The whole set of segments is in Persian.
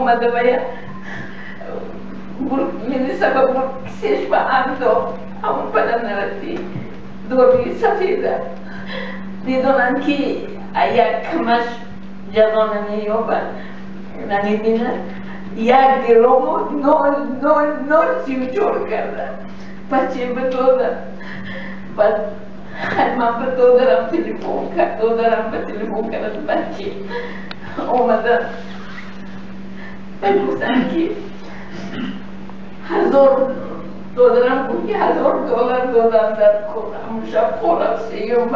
اومده و می‌نویسه با کسیش به انداخت همون پدر نرفتی دوری سفیده میدونم که یک کمش جوان نیابن نمیبینه یک گرامو نول چیو جور کرده بچه به دادم بعد من به دادرم تلفون کرد دادرم به تلفون کرد بچه اومده گفتم که 1000 دادرم بود که $1000 دادم در همون شب خورم سیوم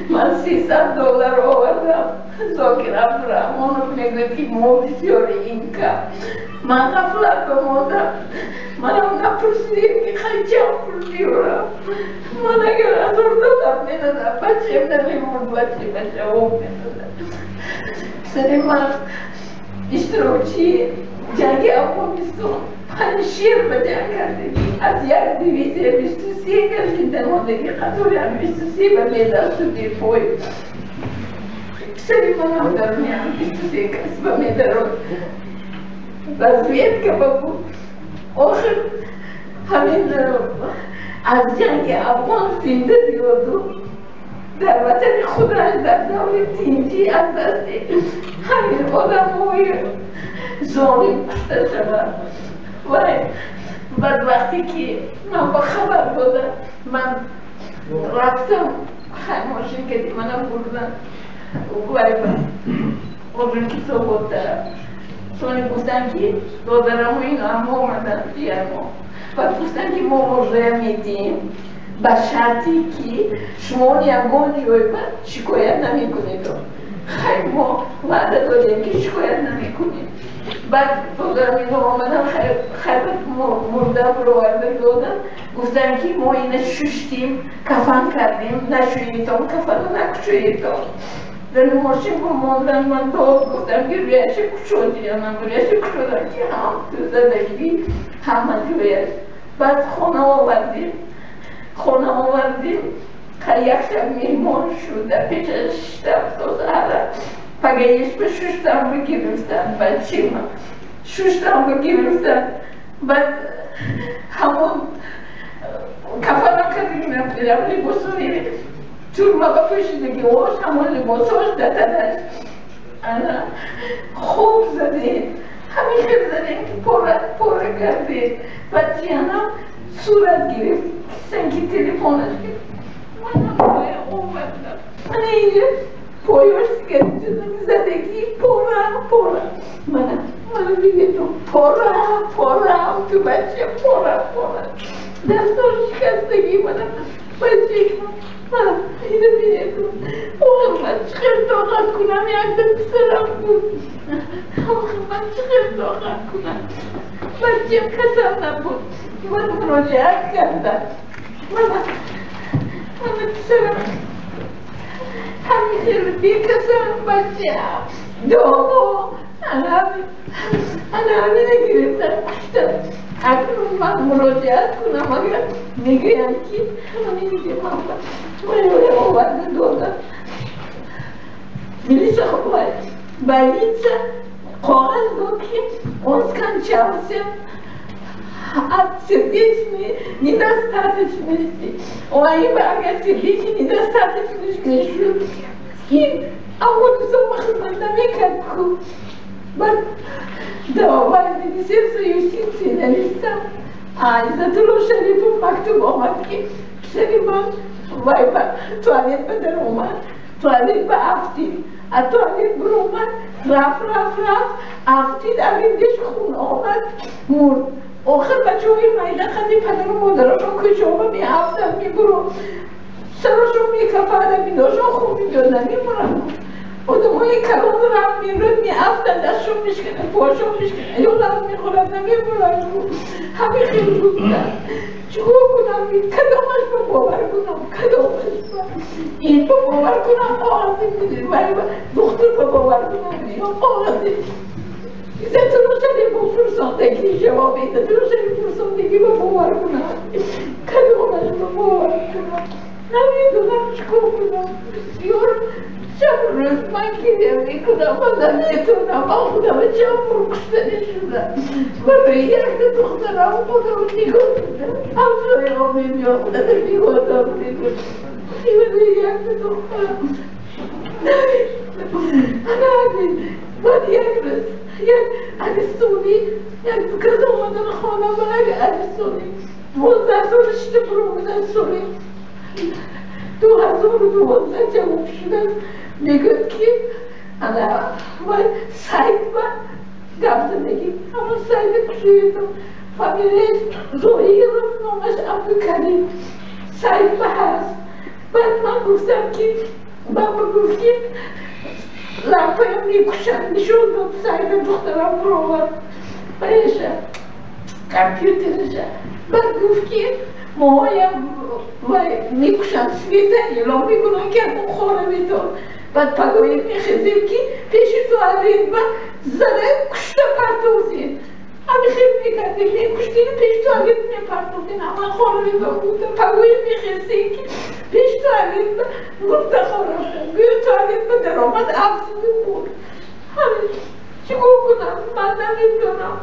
من $300 آوردم زاکر عبدالرحمن میگه که ما بسیار این کرد من غفلت بماندم منم نپرسیدیم که خیلی چند پول بیارم من اگر $1000 میدادم بچه نمیمون بچه او میدادم سری من اشتراکی جنگ افغانستان 5 شیر به جنگ کردیم از یک دیویزه 23 کشیدن مادگی قطوری هم 23 به میدست و دیپوی سری من هم در میان 23 کس به میدرون وضعیت که بود آخر همین از جنگ افغان زنده بیادو در وطن خودش در دور تینجی از دست همین آدم های ظالم کشته شود و بعد وقتی که من با خبر دادم من رفتم خیماشین که منم بردم بردم کتاب بود طرف چون گفتن که دادرم و این همه اومدن دیگر ما و گفتن که ما مرزه میدیم به شرطی که شما یکان جای بعد شکایت نمی کنید خیلی ما وعده دادیم که شکایت نمی کنید بعد دادرم این آمدن خیلی مرده برآورده دادن گفتن که ما اینه ششتیم کفن کردیم نشوییتان کفن نکشوییتان در ماشین بماندن من داد گفتم که ریش کشودی من ریش کشودن که هم تو زدگی همه جویه بعد خونه آوردیم که یک شب میهمان شد در پیش 6-7 ساعت پگهیش به 6 تنبه گرفتن بچه من 6 تنبه گرفتن بعد همون کفنم کردیم رفتیم لباسونی چون ما پوشیدگی هاش همون لباساش دتنش خوب زدیم همین خیلی زدیم که پاره کردیم بچه هم صورت گرفت سنگی تلفونش گرفت منم پای اومدم من اینجا پایاش سیگرد شدم زدگی پاره منم دیگه تو پاره تو بچه پاره دستاش شکستگی منم بچه منم اینو بیده تو من چقدر طاقت کنم یک در پسرم بود من چقدر طاقت کنم بچه کسم نبود من مراجعت کردم من پسرم همیشه بیکسم بچه داغا انا همینه گرفتم اگر من مراجعت کنم اگر میگویم که همینه که من آورده دادم میلیسه خب باید когъаз ки осканчался от сердечной недостаточности. Ой, бага, сердечной недостаточности. А вот замахнуть на мекатку. Давай, сердце юстиции на листах. А из-за того, что я по факту бумажки, Шериман, вайба, туалет по дому, туалет по авти, а туалет брума, раф, авти, а видишь, хун, омад, мур. آخر بچه های مایده خیلی پدر و مادرشون کشومه می هفتن می برون سرشون می کفادن می داشتن خوب می دادن می برن آدم های کلان رم می رون می هفتن دستشون میشکنن پاشون میشکنن یولم می خورن نمی برن همه خیلی بودن چکو کنم کدامش با باور کنم کدامش با این با باور کنم آغازی میدید ولی دختر با باور کنم آغازی Isso não seria por função daqui, já vou ver, isso não seria por função daqui, mas vou morar com nada. Cada um mais vou morar com nada. نمیدونم چیکار کنم. بسیار چند روز من گریه میکنم و نمیتونم. من خودم چند کشتنی شدم. برای یک دخترم خودم نگاه میدم. همسایه ها میمیاختن نگاه دارم میکنم. برای یک دخترم بعد یک روز یک عدستونی یک کس آمدن خانه من یک عدستونی 12 سالش برو بودن سوری 2012 جواب شدن میگه که انا باید سعید با گم زندگی اما سعید کشیدم فامیلیش زویی رو نامش عبدالکریم سعید با هست بعد من گفتم که بابا گفت که لپایم میکشن نشون داد سعید دخترم رو آورد بایشه کامپیوترشه بعد گفت که ماهایم میکشن سویده اعلام میکنن که اون خوره میتون بعد پگاهی میخیزیم که پیش تو علید با زده کشته پرتوزید همه خیلی میکردیم میکشتیم پیش تو علید میپرتوزید همه خوره میتون بودن پگاهی میخیزیم که پیش تو علید با مرده خوره بودن گویا تو علید با در آمد افزوی بود همه چی کنم من نمیدونم